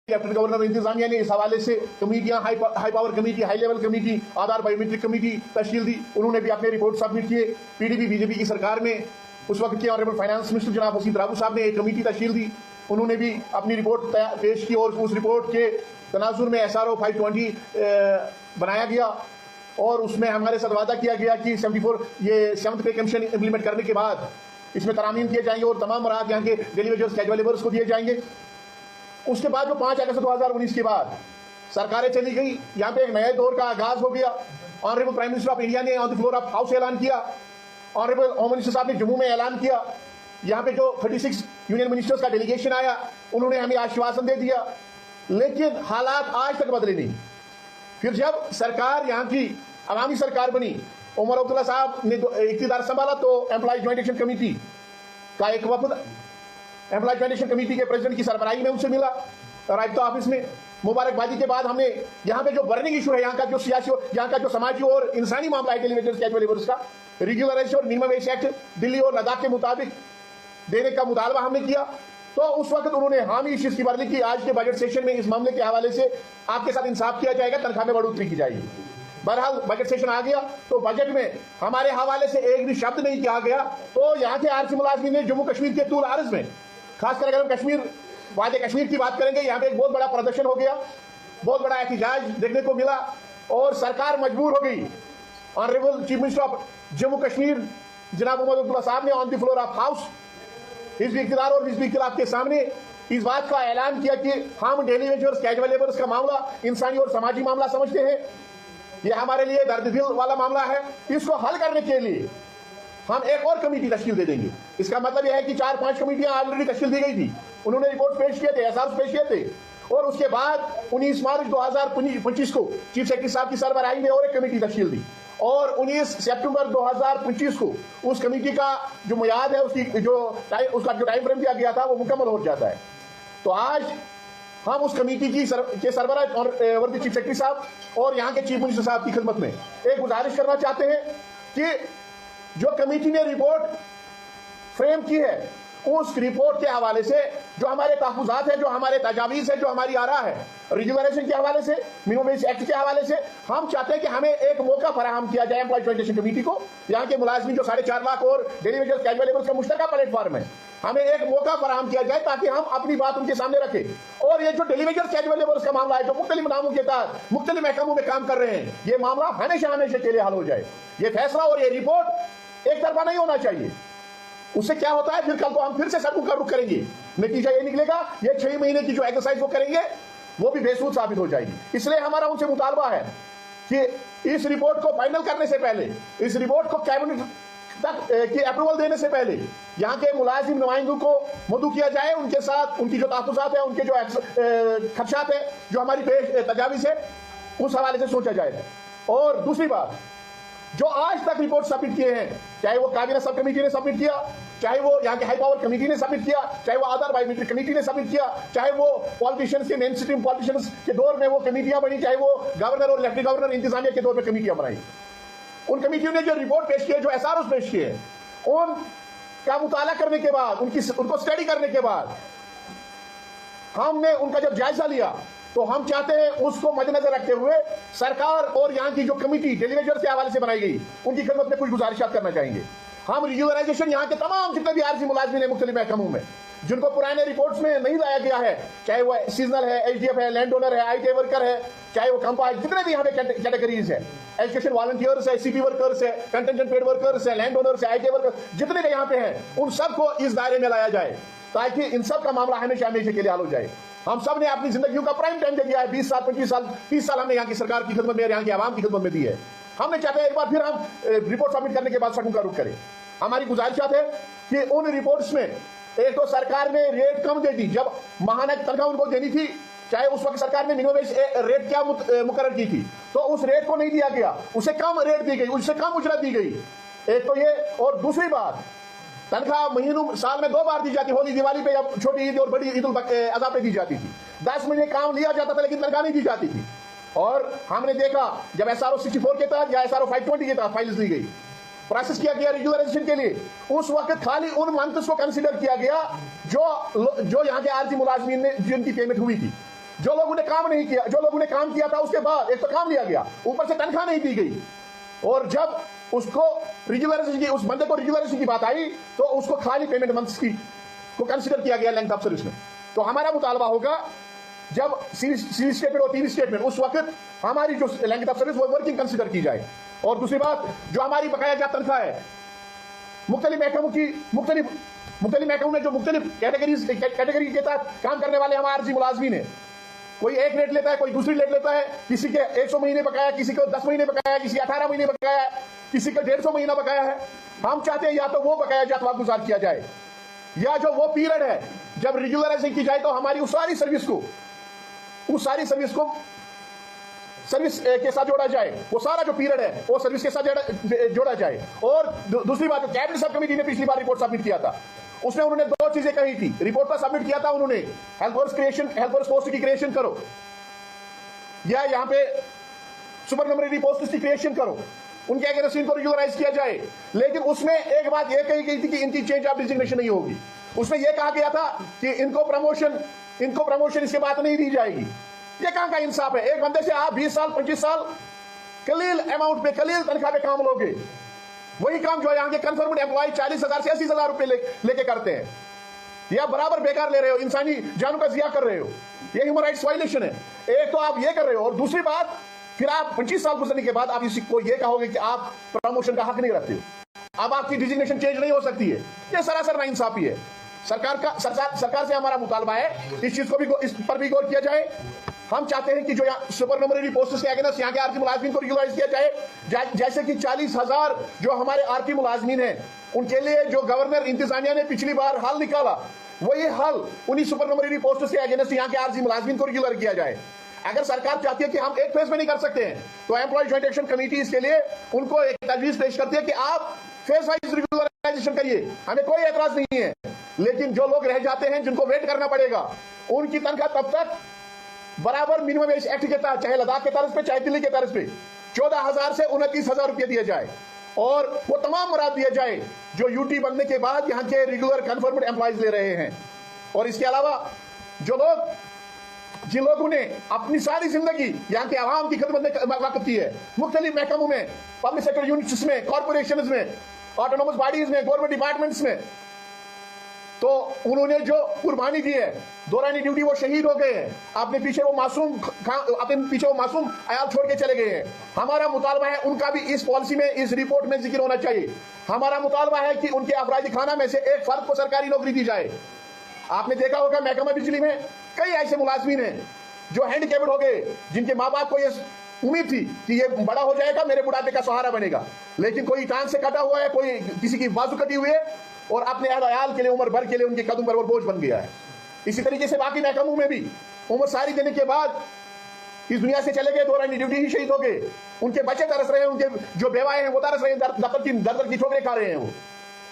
Lieutenant governor इंतजामिया ने इस हवाले से कमेटियां, high power committee, high level committee, Aadhaar biometric committee तश्कील दी। उन्होंने भी अपने रिपोर्ट सबमिट किए। पीडीपी बीजेपी की सरकार में उस वक्त के ऑनरेबल फाइनेंस मिनिस्टर जनाब वसीम राबू साहब ने एक कमेटी तश्कील दी। उन्होंने भी अपनी रिपोर्ट पेश की और उस रिपोर्ट के तनाजुर में SRO 520 बनाया गया और उसमें हमारे साथ वादा किया गया कि 74 ये 7th पे कमीशन इंप्लीमेंट करने के बाद इसमें तरामीम किए जाएंगे और तमाम मराहत यहाँ के डेली वेजेस, कैजुअल लेबर्स को दिए जाएंगे। उसके बाद जो 5 अगस्त 2019 के बाद सरकारें चली गई, यहाँ पे एक नए दौर का आगाज हो गया। Honourable prime minister of India ने on the floor of house ऐलान किया। ऑनरेबल होम मिनिस्टर साहब ने जम्मू में ऐलान किया। यहाँ पे जो 36 यूनियन मिनिस्टर्स का डेलीगेशन आया, उन्होंने हमें आश्वासन दे दिया, लेकिन हालात आज तक बदले नहीं। फिर जब सरकार यहाँ की अवामी सरकार बनी, उमर अब्दुल्ला साहब ने इख्तियार संभाला तो एम्प्लॉय ज्वाइंट एक्शन कमेटी का एक वफद एम्प्लॉय ज्वाइंट एक्शन कमेटी के प्रेसिडेंट की सरबराही में उनसे मिला रायता ऑफिस में। मुबारकबादी के बाद हमने यहाँ पे जो बर्निंग इशू है, यहाँ का जो सियासी, यहाँ का जो समाजी और इंसानी मामला है डेली वेजेस, कैजुअल लेबर्स का, रेगुलराइजेशन और मिनिमम वेज एक्ट दिल्ली और लद्दाख के मुताबिक देने का मुतालबा हमने किया। तो उस वक्त उन्होंने हामी इस चीज की वर्दी की आज के बजट सेशन में इस मामले के हवाले से आपके साथ इंसाफ किया जाएगा, तनख्वाह में बढ़ोतरी की जाएगी। बहरहाल बजट सेशन आ गया तो बजट में हमारे हवाले से एक भी शब्द नहीं किया गया। तो यहाँ के आरसी मुलाजमीन ने जम्मू कश्मीर के तूल अर्ज में, खासकर अगर हम कश्मीर वादे कश्मीर की बात करेंगे, यहाँ पे एक बहुत बड़ा प्रदर्शन हो गया, बहुत बड़ा एहतजाज देखने को मिला और सरकार मजबूर हो गई। Honourable chief minister of Jammu Kashmir जनाब उमर अब्दुल्ला साहब ने on the floor of house Hizb इख्तियार और हिज़्ब इख्तिलाफ के सामने इस बात का ऐलान किया कि हम डेली वेजर्स, कैजुअल लेबर्स का मामला इंसानी और समाजी मामला समझते हैं, ये हमारे लिए दर्द दिल वाला मामला है। इसको हल करने के लिए हम एक और कमेटी तश्कील दे देंगे। इसका मतलब यह है कि 4-5 कमेटियां ऑलरेडी तश्कील दी गई थी, उन्होंने रिपोर्ट पेश किए थे, एहसास पेश किए थे और उसके बाद 19 मार्च 2025 को चीफ सेक्रेटरी साहब की सरबराही में और एक कमेटी तश्कील दी और 19 सितंबर 2025 को उस कमेटी का जो मियाद है, उसका जो टाइम फ्रेम दिया गया था वो मुकम्मल हो जाता है। तो आज हम उस कमेटी की सरबराह और वर्दी चीफ सेक्रेटरी साहब और यहाँ के चीफ मिनिस्टर साहब की खिदमत में एक गुजारिश करना चाहते हैं कि जो कमेटी ने रिपोर्ट फ्रेम की है, उस रिपोर्ट के हवाले से जो हमारे तहफुजात है, जो हमारे तजावीज़ है, जो हमारी आरा है, रेगुलराइजेशन के हवाले से, मिनिमम वेज एक्ट के हवाले से, हम चाहते हैं कि हमें एक मौका फराहम किया जाए एम्प्लॉय ज्वाइंट एक्शन कमेटी को। यहाँ के मुलाजमीन जो 4.5 लाख और डेली वेजेस, कैजुअल लेबर्स का मुश्तरका प्लेटफॉर्म है, हमें एक मौका फराहम किया जाए ताकि हम अपनी बात उनके सामने रखें। और ये जो डेली वेजेस, कैजुअल लेबर्स का मामला है, जो मुख्तलिफ नामों के तहत मुख्तलिफ महकमों में काम कर रहे हैं, ये मामला हमेशा के लिए हल हो जाए। ये फैसला और ये रिपोर्ट एक तरफा नहीं होना चाहिए। उससे क्या होता है, फिर कल को हम फिर से सड़कों का रुख करेंगे, नतीजा ये निकलेगा ये 6 महीने की जो एक्सरसाइज वो करेंगे वो भी बेसूद साबित हो जाएगी। इसलिए हमारा उनसे मुतालबा है कि इस रिपोर्ट को फाइनल करने से पहले, इस रिपोर्ट को कैबिनेट तक की अप्रूवल देने से पहले यहाँ के मुलाजिम नुमाइंदों को मदऊ किया जाए, उनके साथ उनकी जो तहफुजात है, उनके जो खदशात है, जो हमारी पेश तजावीज़ है, उस हवाले से सोचा जाए। और दूसरी बात, जो आज तक रिपोर्ट सबमिट किए हैं, चाहे वो काबीना सब कमेटी ने सबमिट किया, चाहे वो यहाँ के हाई पावर कमेटी ने सबमिट किया, चाहे वो आधार बायोमेट्रिक कमेटी ने सबमिट किया, चाहे वो पॉलिटिशियंस के मेन स्ट्रीम पॉलिटिशियंस के दौर में वो कमेटियां बनी, चाहे वो गवर्नर और लेफ्टिनेंट गवर्नर इंतजामिया के दौर में कमेटियां बनाई, उन कमेटियों ने जो रिपोर्ट पेश किए, जो SROs पेश किए, उनका मुताला करने के बाद, उनको स्टडी करने के बाद हमने उनका जब जायजा लिया तो हम चाहते हैं उसको मद्देनजर रखते हुए सरकार और यहाँ की जो कमेटी डेली वेजेस के हवाले से बनाई गई, उनकी खिदमत में कुछ गुजारिशात करना चाहेंगे। हम रेगुलराइजेशन यहाँ के तमाम जितने भी आरजी मुलाजमीन है मुख्तलिफ महकमों में, जिनको पुराने रिपोर्ट्स में नहीं लाया गया है, चाहे वो सीजनल है, HDF है, लैंड ओनर है, IT वर्कर है, चाहे वो कंपाइल, जितने भी यहाँ पे कैटेगरीज है, एजुकेशन वॉलंटियर्स है, CP वर्कर्स है, कंटेंजेंट पेड वर्कर्स है, लैंड ओनर्स है, IT वर्कर्स, जितने भी यहाँ पे हैं, उन सबको इस दायरे में लाया जाए ताकि इन सब का मामला हमेशा के लिए हल हो जाए। हम सब ने अपनी जिंदगियों का प्राइम टाइम दे दिया है, 20 साल, 25 साल, 30 साल हमने यहाँ की सरकार की खिदमत में, यहाँ की आवाम की खिदमत में दी है। हमने चाहते हैं एक बार फिर हम रिपोर्ट सबमिट करने के बाद सड़कों का रुख करें। हमारी गुजारिशात है कि उन रिपोर्ट्स में एक तो सरकार ने रेट कम दे दी, जब माहाना तनख्वाह उनको देनी थी, चाहे उस वक्त सरकार ने मिनिमम वेज रेट क्या मुकर्रर की थी, तो उस रेट को नहीं दिया गया, उसे कम रेट दी गई, उससे कम उजरत दी गई। एक तो ये, और दूसरी बात, तनख्वाह महीनों साल में 2 बार दी जाती, होली दिवाली पे, जब छोटी ईद और बड़ी ईद उल अज़हा पे दी जाती थी। 10 महीने काम लिया जाता था लेकिन तनख्वाह नहीं दी जाती थी। और हमने देखा जब SRO 64 के तहत या SRO 520 के तहत फाइल्स दी गई, प्रोसेस किया गया रेगुलराइजेशन के लिए, उस वक्त खाली उन मंथ्स को कंसीडर किया गया जो यहाँ के आरजी मुलाजमीन ने जिनकी पेमेंट हुई थी। जो लोगों ने काम नहीं किया, जो लोगों ने काम किया था उसके बाद एक तो काम लिया गया, ऊपर से तनख्वाह नहीं दी गई। और जब उसको रिग्युलराइजेशन की, उस बंदे को रिग्युलराइजेशन की बात आई तो उसको खाली पेमेंट मंथ्स की को कंसीडर किया गया लेंथ ऑफ सर्विस में। तो हमारा मुतालबा होगा जब सीवी स्टेटमेंट और टीवी स्टेटमेंट उस वक्त हमारी जो लेंथ ऑफ सर्विस वो वर्किंग कंसीडर की जाए। और दूसरी बात, जो हमारी बकाया जात तनख्वाह है, मुख्तलिफ महकमों की मुख्तलिफ महकमों में जो मुख्तलिफ कैटेगरी के तहत काम करने वाले हमारे आरजी मुलाजमीन है, कोई एक रेट लेता है, कोई दूसरी रेट लेता है, किसी के 100 महीने बकाया, किसी को 10 महीने बकाया, किसी 18 महीने बकाया है, किसी को 150 महीना बकाया है। हम चाहते हैं या तो वो बकाया जात वागुजार किया जाए, या जो वो पीरियड है जब रेगुलराइजेशन की जाए तो हमारी उस सारी सर्विस को सर्विस के साथ जोड़ा जाए, वो सारा जो पीरियड है वो सर्विस के साथ जोड़ा जाए। और दूसरी बात, कैबिनेट सब कमेटी ने पिछली बार रिपोर्ट सबमिट किया था, उसमें उन्होंने दो चीजें कही थी। रिपोर्ट पर सबमिट किया था उन्होंने, हेल्थ फोर्स पोस्ट की क्रिएशन करो, या यहाँ पे सुपरनमरी पोस्ट की क्रिएशन करो, उनके अगेंस्ट इनको रेगुलराइज किया जाए। लेकिन उसमें एक बात यह कही गई थी कि इनकी चेंज ऑफ डिजिग्नेशन नहीं होगी। उसमें यह कहा गया था कि इनको प्रमोशन इसके बाद नहीं दी जाएगी। ये कहां का इंसाफ है? एक बंदे से आप 20 साल 25 साल कलील अमाउंट पे, कलील तनख्वाह पे काम लोगे, वही काम जो यहाँ के कन्फर्म्ड एम्प्लॉय 40,000 से 80,000 रुपए लेके करते हैं, या बराबर बेकार ले रहे हो, इंसानी जानों का जिया कर रहे हो। ये ह्यूमन राइट्स वायलेशन है। एक तो आप ये कर रहे हो, और दूसरी बात फिर आप 25 साल गुजरने के बाद आप इसी को ये कहोगे कि आप प्रमोशन का हक नहीं रखते हो, अब आपकी डिजिग्नेशन चेंज नहीं हो सकती है। ये सरासर नाइंसाफी है। सरकार से हमारा मुतालबा है इस चीज को भी, इस पर भी गौर किया जाए। हम चाहते हैं कि जो सुपरनमरी पोस्ट्स के अगेंस्ट यहाँ के आरटी मुलाजमीन को रेगुलराइज किया जाए, जैसे कि 40,000 जो हमारे आरटी मुलाजमीन हैं उनके लिए जो गवर्नर इंतजामिया ने पिछली बार हल निकाला, वही हल उन्हीं सुपरनमरी पोस्ट्स के अगेंस्ट यहाँ के आरटी मुलाजमीन को रेगुलर किया जाए। अगर सरकार चाहती है कि हम एक फेज में नहीं कर सकते हैं तो एम्प्लॉय ज्वाइंट एक्शन कमेटी इसके लिए उनको एक तजवीज पेश करती है कि आप फेज वाइज रेगुलराइजेशन करिए, हमें कोई एतराज नहीं है। लेकिन जो लोग रह जाते हैं जिनको वेट करना पड़ेगा, उनकी तनख्वाह तब तक बराबर मिनिमम वेज एक्ट के तहत, चाहे लद्दाख के तर्ज पे चाहे दिल्ली के तर्ज पे 14,000 से 29,000 रुपये दिए जाए, और वो तमाम मुराद दिए जाए जो यूटी बनने के बाद यहाँ के रेगुलर कन्फर्म्ड एम्प्लॉयज ले रहे हैं। और इसके अलावा जिन लोगों ने अपनी सारी जिंदगी यहाँ के आवाम की खिदमत में वक्त की है, मुख्तलिफ महकमों में, पब्लिक सेक्टर यूनिट्स में, कॉर्पोरेशन में, ऑटोनोमस बॉडीज में, गवर्नमेंट डिपार्टमेंट्स में, तो उन्होंने जो कुर्बानी दी है, दौरानी ड्यूटी वो शहीद हो गए हैं, अपने पीछे वो मासूम अयाल छोड़ के चले गए हैं। हमारा मुतालबा है उनका भी इस पॉलिसी में, इस रिपोर्ट में जिक्र होना चाहिए। हमारा मुतालबा है कि उनके अफराजी खाना में से एक फर्द को सरकारी नौकरी दी जाए। आपने देखा होगा महकमा बिजली में कई ऐसे मुलाजमीन हैं जो हैंडीकैप्ड हो गए, जिनके माँ बाप को ये उम्मीद थी कि ये बड़ा हो जाएगा, मेरे बुढ़ापे का सहारा बनेगा, लेकिन कोई टांग से कटा हुआ है, कोई किसी की बाजू कटी हुई है, और अपने अयाल के लिए उम्र भर के लिए उनके कदम पर वो बोझ बन गया है। इसी तरीके से बाकी महकमों में भी उम्र सारी देने के बाद इस दुनिया से चले गए, दौरानी ड्यूटी ही शहीद हो गए, उनके बच्चे तरस रहे हैं, उनके जो बेवाएं हैं वो तरस रहे हैं, दर की ठोकरें खा रहे हैं वो।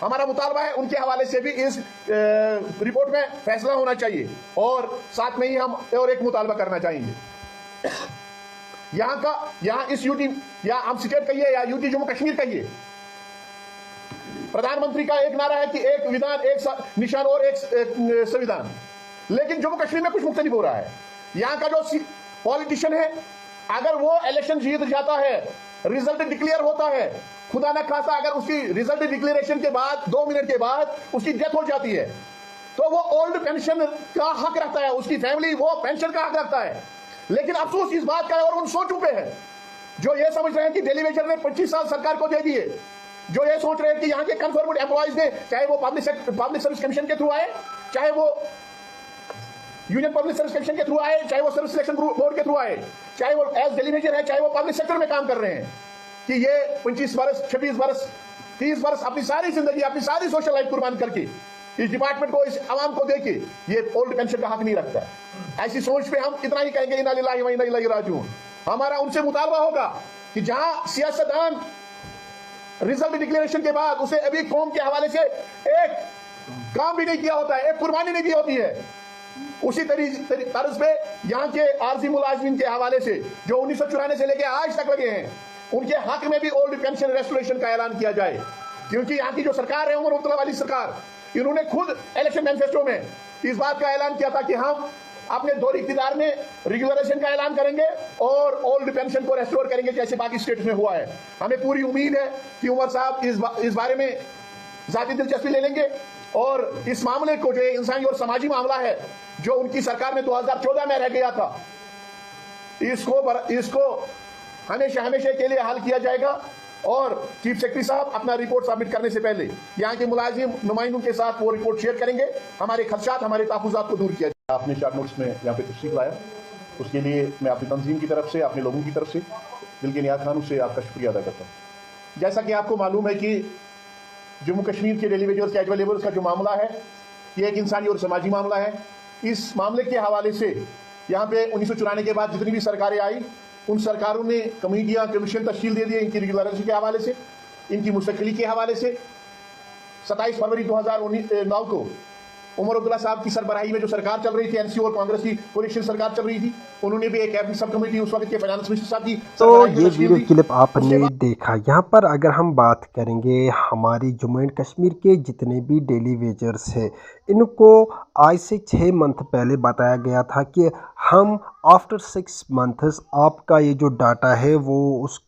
हमारा मुतालबा है उनके हवाले से भी इस रिपोर्ट में फैसला होना चाहिए। और साथ में ही हम और एक मुतालबा करना चाहेंगे, यहाँ इस यूटी, या हम स्टेट कहिए या यूटी जम्मू कश्मीर कहिए, प्रधानमंत्री का एक नारा है कि एक विधान एक निशान और एक संविधान, लेकिन जम्मू कश्मीर में कुछ मुख्तलिफ हो रहा है। यहाँ का जो पॉलिटिशियन है, अगर वो इलेक्शन जीत जाता है, रिजल्ट डिक्लेयर होता है, खुदा न खासा अगर उसकी रिजल्ट डिक्लेरेशन के बाद 2 मिनट के बाद उसकी डेथ हो जाती है, तो वो ओल्ड पेंशन का हक रखता है, उसकी फैमिली वो पेंशन का हक रखता है। लेकिन अफसोस इस बात का है, और उन सो चुके हैं जो ये समझ रहे हैं कि डेली वेजर ने 25 साल सरकार को दे दिए, जो ये सोच रहे हैं कि यहाँ के कन्फर्म्ड एम्प्लॉयज ने, चाहे वो पब्लिक सर्विस कमीशन के थ्रू आए, चाहे वो यूनियन पब्लिक सर्विस कमीशन के थ्रू आए, चाहे वो सर्विस सिलेक्शन बोर्ड के थ्रू आए, चाहे वो एज डेली वेजर है, चाहे वो पब्लिक सेक्टर में काम कर रहे हैं, कि ये 25 वर्ष 26 वर्ष 30 वर्ष अपनी सारी जिंदगी, अपनी सारी सोशल लाइफ कुर्बान करके इस डिपार्टमेंट को, इस आवाम को देके ये ओल्ड पेंशन का हक नहीं रखता है। ऐसी सोच पे हम इतना ही कहेंगे, इन्ना लिल्लाहि व इन्ना इलैहि राजिऊन। हमारा उनसे मुतालबा होगा कि जहां सियासतदान रिजल्ट डिक्लेरेशन के बाद उसे अभी कौम के हवाले से एक काम भी नहीं किया होता है, एक कुर्बानी नहीं दी होती है, उसी तर्ज पे यहाँ के आरजी मुलाजमीन के हवाले से जो 1994 से लेके आज तक लगे हैं, उनके हक में भी ओल्ड पेंशन रेस्टोरेशन का ऐलान किया जाए। क्योंकि यहाँ की जो सरकार है, उमर अब्दुल्ला वाली सरकार, इन्होंने खुद इलेक्शन मैनिफेस्टो में इस बात का ऐलान किया था कि हम अपने दौर इख्तियार में रेगुलराइजेशन का ऐलान करेंगे और ओल्ड पेंशन को रेस्टोर करेंगे जैसे बाकी स्टेट्स में हुआ है। हमें पूरी उम्मीद है कि उमर साहब इस बारे में ज़ाती दिलचस्पी ले लेंगे और इस मामले को, जो इंसानी और समाजी मामला है जो उनकी सरकार में 2014 में रह गया था, इसको हमेशा हमेशा के लिए हल किया जाएगा। और चीफ सेक्रेटरी साहब अपना रिपोर्ट सबमिट करने से पहले यहाँ के मुलाजिम नुमाइंदों के साथ वो रिपोर्ट शेयर करेंगे। हमारे खदशात, हमारे तहफ़्फ़ुज़ात को दूर किया जाए। आपने शॉर्ट नोट्स में यहाँ पे तशरीफ लाया, उसके लिए मैं अपनी तंजीम की तरफ से, अपने लोगों की तरफ से दिल के नियात खानों से आपका शुक्रिया अदा करता हूँ। जैसा कि आपको मालूम है कि जम्मू कश्मीर के डेली वेजर्स, कैजुअल लेबर्स का जो मामला है, ये एक इंसानी और समाजी मामला है। इस मामले के हवाले से यहाँ पे 1994 के बाद जितनी भी सरकारें आई, उन सरकारों ने कमेटियाँ, कमीशन तश्कील दे दिए इनकी रेगुलराइजेशन के हवाले से, इनकी मुस्तकिली के हवाले से। 27 फरवरी 2009 को उमर अब्दुल्ला साहब की सरबराही में जो सरकार चल रही थी, एनसी और कांग्रेस की कोलिशन सरकार चल रही थी, उन्होंने भी एक कैबिनेट सब कमेटी उस वक्त के फाइनेंस मिनिस्टर साहब की। तो ये वीडियो क्लिप आपने देखा। यहाँ पर अगर हम बात करेंगे हमारी जम्मू एंड कश्मीर के जितने भी डेली वेजर्स हैं, इनको आज से 6 मंथ पहले बताया गया था कि हम आफ्टर 6 मंथ्स आपका ये जो डाटा है वो उसके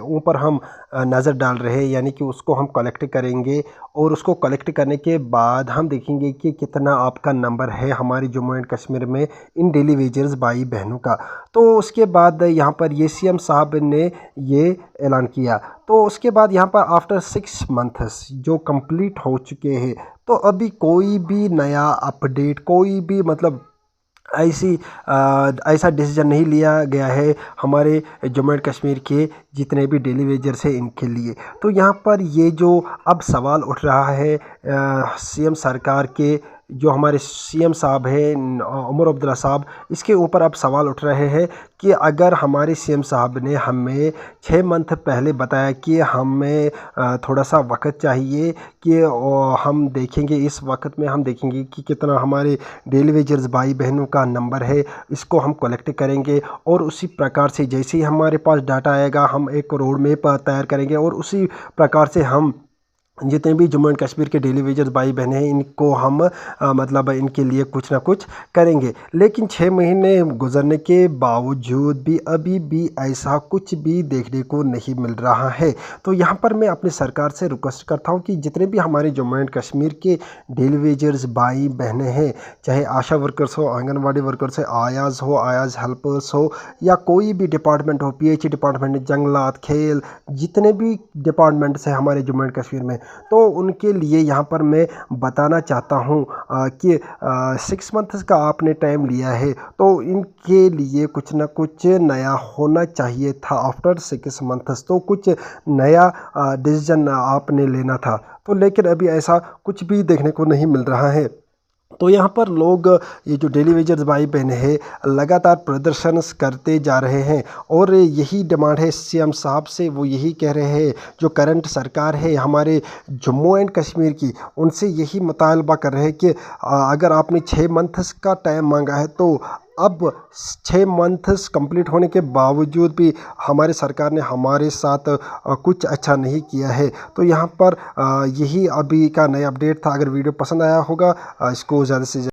ऊपर हम नज़र डाल रहे हैं, यानी कि उसको हम कलेक्ट करेंगे और उसको कलेक्ट करने के बाद हम देखेंगे कि कितना आपका नंबर है हमारी जम्मू एंड कश्मीर में इन डेली वेजर्स भाई बहनों का। तो उसके बाद यहाँ पर ये सीएम साहब ने ये ऐलान किया। तो उसके बाद यहाँ पर आफ्टर 6 मंथ्स जो कंप्लीट हो चुके हैं, तो अभी कोई भी नया अपडेट, कोई भी मतलब ऐसा डिसीजन नहीं लिया गया है हमारे जम्मू एंड कश्मीर के जितने भी डेली वेजर्स हैं इनके लिए। तो यहाँ पर ये जो अब सवाल उठ रहा है सीएम सरकार के, जो हमारे सीएम साहब हैं उमर अब्दुल्ला साहब, इसके ऊपर अब सवाल उठ रहे हैं कि अगर हमारे सीएम साहब ने हमें 6 मंथ पहले बताया कि हमें थोड़ा सा वक्त चाहिए कि हम देखेंगे, इस वक्त में हम देखेंगे कि कितना हमारे डेली वेजर्स भाई बहनों का नंबर है, इसको हम कलेक्ट करेंगे और उसी प्रकार से जैसे ही हमारे पास डाटा आएगा हम एक रोड मैप तैयार करेंगे और उसी प्रकार से हम जितने भी जम्मू एंड कश्मीर के डेली वेजर्स भाई बहन हैं इनको हम मतलब इनके लिए कुछ ना कुछ करेंगे। लेकिन 6 महीने गुजरने के बावजूद भी अभी भी ऐसा कुछ भी देखने को नहीं मिल रहा है। तो यहाँ पर मैं अपनी सरकार से रिक्वेस्ट करता हूँ कि जितने भी हमारे जम्मू एंड कश्मीर के डेली वेजर्स भाई बहनें हैं, चाहे आशा वर्कर्स हो, आंगनवाड़ी वर्कर्स हो, आयाज हेल्पर्स हो, या कोई भी डिपार्टमेंट हो, PH डिपार्टमेंट, जंगलात, खेल, जितने भी डिपार्टमेंट्स हैं हमारे जम्मू एंड कश्मीर में, तो उनके लिए यहाँ पर मैं बताना चाहता हूँ कि 6 मंथ्स का आपने टाइम लिया है, तो इनके लिए कुछ ना कुछ नया होना चाहिए था। आफ्टर 6 मंथ्स तो कुछ नया डिसीजन आपने लेना था, तो लेकिन अभी ऐसा कुछ भी देखने को नहीं मिल रहा है। तो यहाँ पर लोग, ये जो डेली वेजर्स भाई बहन है, लगातार प्रदर्शन करते जा रहे हैं और यही डिमांड है सीएम साहब से। वो यही कह रहे हैं, जो करंट सरकार है हमारे जम्मू एंड कश्मीर की, उनसे यही मुतालबा कर रहे हैं कि अगर आपने 6 मंथ्स का टाइम मांगा है तो अब 6 मंथ्स कंप्लीट होने के बावजूद भी हमारी सरकार ने हमारे साथ कुछ अच्छा नहीं किया है। तो यहाँ पर यही अभी का नया अपडेट था। अगर वीडियो पसंद आया होगा इसको ज़्यादा से ज़्यादा